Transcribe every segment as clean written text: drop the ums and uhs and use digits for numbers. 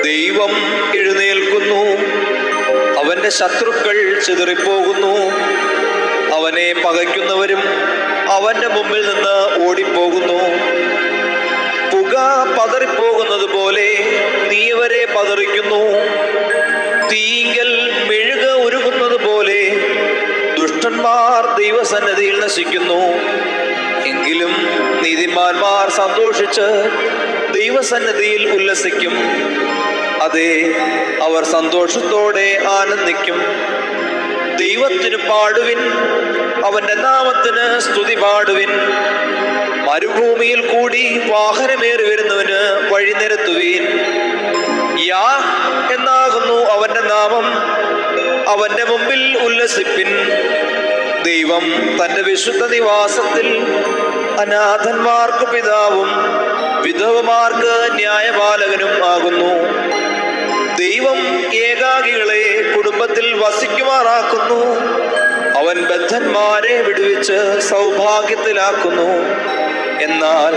ദൈവം എഴുന്നേൽക്കുന്നു, അവന്റെ ശത്രുക്കൾ ചിതറിപ്പോകുന്നു. അവനെ പകയ്ക്കുന്നവരും അവന്റെ മുമ്പിൽ നിന്ന് ഓടിപ്പോകുന്നു. പുക പതറിപ്പോകുന്നത് പോലെ നീ അവരെ പതറിക്കുന്നു. തീങ്കൽ മെഴുക ഉരുകുന്നത് പോലെ ദുഷ്ടന്മാർ ദൈവസന്നിധിയിൽ നശിക്കുന്നു. എങ്കിലും നീതിമാന്മാർ സന്തോഷിച്ച് ദൈവസന്നിധിയിൽ ഉല്ലസിക്കും. അതെ, അവർ സന്തോഷത്തോടെ ആനന്ദിക്കും. ദൈവത്തിന് പാടുവിൻ, അവന്റെ നാമത്തിന് സ്തുതി പാടുവിൻ. മരുഭൂമിയിൽ കൂടി വാഹനമേറി വരുന്നവന് വഴി നിരത്തുവീൻ. യാ എന്നാകുന്നു അവന്റെ നാമം, അവന്റെ മുമ്പിൽ ഉല്ലസിപ്പിൻ. ദൈവം തന്റെ വിശുദ്ധ നിവാസത്തിൽ അനാഥന്മാർക്ക് പിതാവും വിധവമാർക്ക് ന്യായപാലകനും ആകുന്നു. ദൈവം ഏകാകികളെ കുടുംബത്തിൽ വസിക്കുമാറാക്കുന്നു. അവൻ ബദ്ധന്മാരെ വിടുവിച്ച് സൗഭാഗ്യത്തിലാക്കുന്നു. എന്നാൽ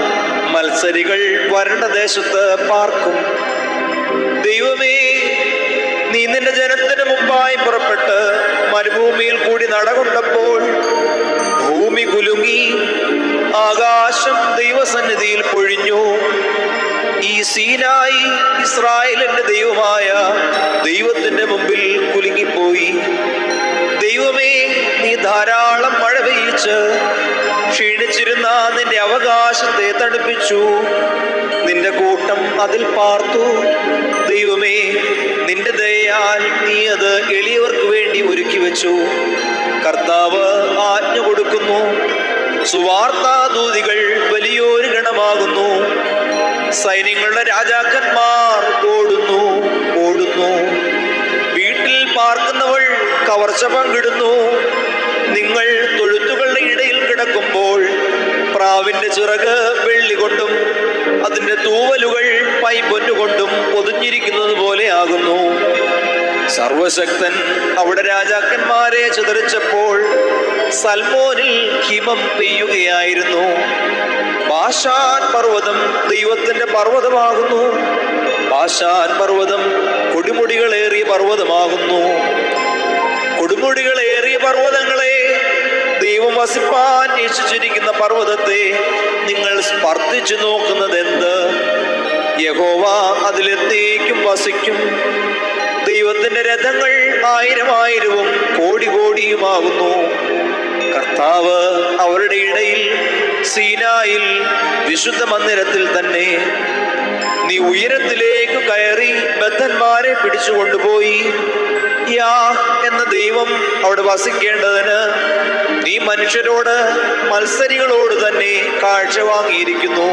മത്സരികൾ വരണ്ട ദേശത്ത് പാർക്കും. ദൈവമേ, നീ നിന്റെ ജനത്തിന് മുമ്പായി പുറപ്പെട്ട് മരുഭൂമിയിൽ കൂടി നടകൊണ്ടപ്പോൾ ഭൂമി കുലുങ്ങി, ആകാശം ദൈവസന്നിധിയിൽ പൊഴിഞ്ഞു. ഈ സീനായി ഇസ്രായേലിന്റെ ദൈവമായ ദൈവത്തിന്റെ മുമ്പിൽ കുലുങ്ങിപ്പോയി. ദൈവമേ, നീ ധാരാളം മഴ പെയ്യിച്ച് ക്ഷീണിച്ചിരുന്ന നിന്റെ അവകാശത്തെ തണുപ്പിച്ചു. നിന്റെ കൂട്ടം അതിൽ പാർത്തു. ദൈവമേ, നിന്റെ ദയയാൽ നീ അത് എളിയവർക്ക് വേണ്ടി ഒരുക്കി വെച്ചു. കർത്താവ് ആജ്ഞ കൊടുക്കുന്നു, സുവാർത്താദൂതികൾ വലിയൊരു ഗണമാകുന്നു. സൈന്യങ്ങളുടെ രാജാക്കന്മാർ ഓടുന്നു. വീട്ടിൽ പാർക്കുന്നവൾ കവർച്ച പങ്കിടുന്നു. നിങ്ങൾ തൊഴുത്തുകളുടെ ഇടയിൽ കിടക്കുമ്പോൾ പ്രാവിന്റെ ചിറക് വെള്ളി കൊണ്ടും അതിന്റെ തൂവലുകൾ പൈപ്പൊന്നുകൊണ്ടും പൊതിഞ്ഞിരിക്കുന്നത് പോലെ ആകുന്നു. സർവശക്തൻ അവിടെ രാജാക്കന്മാരെ ചിതറിച്ചപ്പോൾ സൽമോനിൽ ഹിമം പെയ്യുകയായിരുന്നു. ബാശാൻ പർവ്വതം ദൈവത്തിന്റെ പർവ്വതമാകുന്നു. ബാശാൻ പർവ്വതം കൊടുമുടികളേറിയ പർവ്വതമാകുന്നു. കൊടുമുടികളേറിയ പർവ്വതങ്ങളെ, ദൈവം വസിപ്പാൻ നിശ്ചയിച്ചിരിക്കുന്ന പർവ്വതത്തെ നിങ്ങൾ സ്പർശിച്ചു നോക്കുന്നത് എന്ത്? യഹോവ അതിലെത്തേക്കും വസിക്കും. ദൈവത്തിന്റെ രഥങ്ങൾ 1000 കോടിയുമാകുന്നു. കർത്താവ് അവരുടെ ഇടയിൽ സീനായിൽ വിശുദ്ധ മന്ദിരത്തിൽ തന്നെ. നീ ഉയരത്തിലേക്ക് കയറി ബദ്ധന്മാരെ പിടിച്ചുകൊണ്ടുപോയി. യാ എന്ന ദൈവം അവിടെ വസിക്കേണ്ടതിന് നീ മനുഷ്യരോട് മത്സരികളോട് തന്നെ കാഴ്ച വാങ്ങിയിരിക്കുന്നു.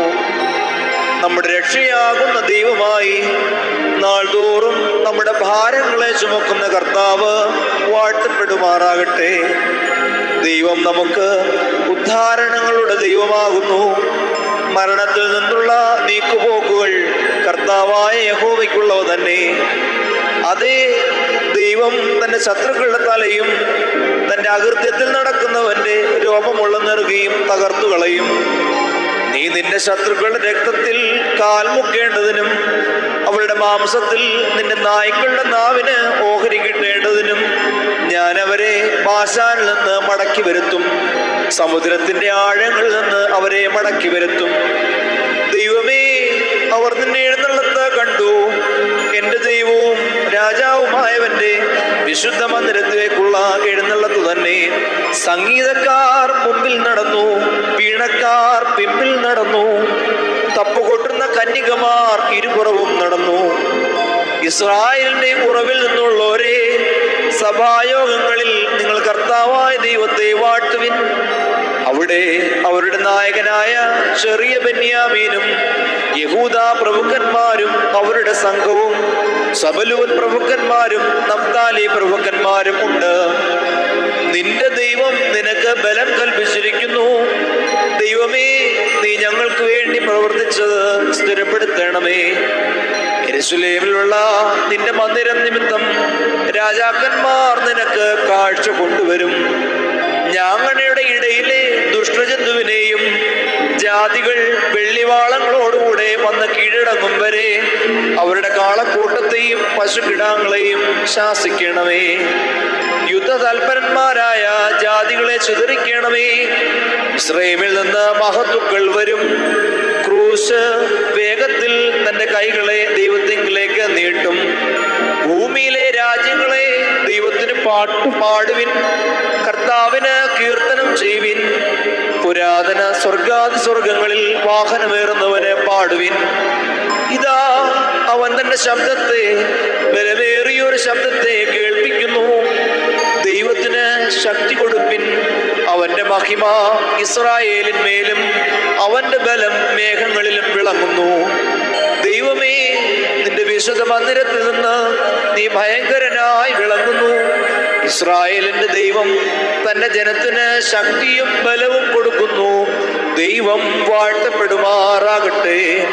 നമ്മുടെ രക്ഷയാകുന്ന ദൈവമായി നാൾതോറും നമ്മുടെ ഭാരങ്ങളെ ചുമക്കുന്ന കർത്താവ് വാഴ്ത്തപ്പെടുമാറാകട്ടെ. ദൈവം നമുക്ക് ഉദ്ധാരണങ്ങളുടെ ദൈവമാകുന്നു. മരണത്തിൽ നിന്നുള്ള നീക്കുപോക്കുകൾ കർത്താവായ യഹോവയ്ക്കുള്ളവ തന്നെ. അതേ, ദൈവം തന്റെ ശത്രുക്കളുടെ തലയും തന്റെ അകൃത്യത്തിൽ നടക്കുന്നവന്റെ രോമമുള്ള നെറുകയും തകർത്തു കളയും. നീ നിന്റെ ശത്രുക്കളുടെ രക്തത്തിൽ കാൽ മുക്കേണ്ടതിനും അവളുടെ മാംസത്തിൽ നിന്റെ നായ്ക്കളുടെ നാവിന് ഓഹരി കിട്ടേണ്ടതിനും ഞാൻ അവരെ ബാശാനിൽ നിന്ന് മടക്കി വരുത്തും. സമുദ്രത്തിന്റെ ആഴങ്ങളിൽ നിന്ന് അവരെ മടക്കി വരുത്തും. ദൈവമേ, അവർ നിന്നെ എഴുന്നള്ളത്ത് കണ്ടു. എന്റെ ദൈവവും രാജാവുമായവന്റെ വിശുദ്ധ മന്ദിരത്തിലേക്കുള്ള എഴുന്നള്ളത്ത് തന്നെ. സംഗീതക്കാർ മുമ്പിൽ നടന്നു, വീണക്കാർ പിമ്പിൽ നടന്നു, തപ്പുകൊട്ടുന്ന കന്യകമാർ ഇരുപുറവും നടന്നു. ഇസ്രായേലിന്റെ ഉറവിൽ നിന്നുള്ളവരെ, സഭായോഗങ്ങളിൽ നിങ്ങൾ കർത്താവായ ദൈവത്തെ വാഴ്ത്തുവിൻ. അവിടെ അവരുടെ നായകനായ ചെറിയ ബെന്യാമീനും യഹൂദാ പ്രഭുക്കന്മാരും അവരുടെ സംഘവും സബലൂൻ പ്രഭുക്കന്മാരും നഫ്താലി പ്രഭുക്കന്മാരും ഉണ്ട്. നിന്റെ ദൈവം നിനക്ക് ബലം കൽപ്പിച്ചിരിക്കുന്നു. ദൈവമേ, നീ ഞങ്ങൾക്ക് വേണ്ടി പ്രവർത്തിച്ചത് സ്ഥിരപ്പെടുത്തണമേ. യെരൂശലേമിലുള്ള നിന്റെ മന്ദിരം നിമിത്തം രാജാക്കന്മാർ നിനക്ക് കാഴ്ച കൊണ്ടുവരും. ഞാങ്ങണയുടെ ഇടയിലെ ദുഷ്ടജന്തുവിനെയും ജാതികൾ വെള്ളിവാളങ്ങളോടുകൂടെ വന്ന് കീഴടങ്ങും വരെ അവരുടെ കാളക്കൂട്ടത്തെയും പശുകിടാങ്ങളെയും ശാസിക്കണമേ. യുദ്ധതൽപരന്മാരായ ജാതികളെ ചിതറിക്കണമേ. ഇസ്രായേലിൽ നിന്ന് മഹത്തുക്കൾ വരും. ക്രൂശ് വേഗത്തിൽ തന്റെ കൈകളെ ദൈവത്തിങ്കിലേക്ക് നീട്ടും. ഭൂമിയിലെ രാജ്യങ്ങളെ ദൈവത്തിന് പാടുവിൻ, കർത്താവിന് കീർത്തനം ചെയ്യുവിൻ. പുരാതന സ്വർഗാതി സ്വർഗങ്ങളിൽ വാഹനമേറുന്നവന് പാടുവിൻ. ഇതാ അവൻ തന്റെ ശബ്ദത്തെ, ബലമേറിയൊരു ശബ്ദത്തെ കേൾപ്പിക്കുന്നു. ദൈവത്തിന് ശക്തി കൊടുപ്പിൻ. അവന്റെ മഹിമ ഇസ്രായേലിന്മേലും അവന്റെ ബലം മേഘങ്ങളിലും വിളങ്ങുന്നു. ദൈവമേ, നിന്റെ വിശുദ്ധ മന്ദിരത്തിൽ നിന്ന് നീ ഭയങ്കരനായി വിളങ്ങുന്നു. ഇസ്രായേലിന്റെ ദൈവം തന്റെ ജനത്തിന് ശക്തിയും ബലവും കൊടുക്കുന്നു. ദൈവം വാഴ്ത്തപ്പെടുമാറാകട്ടെ.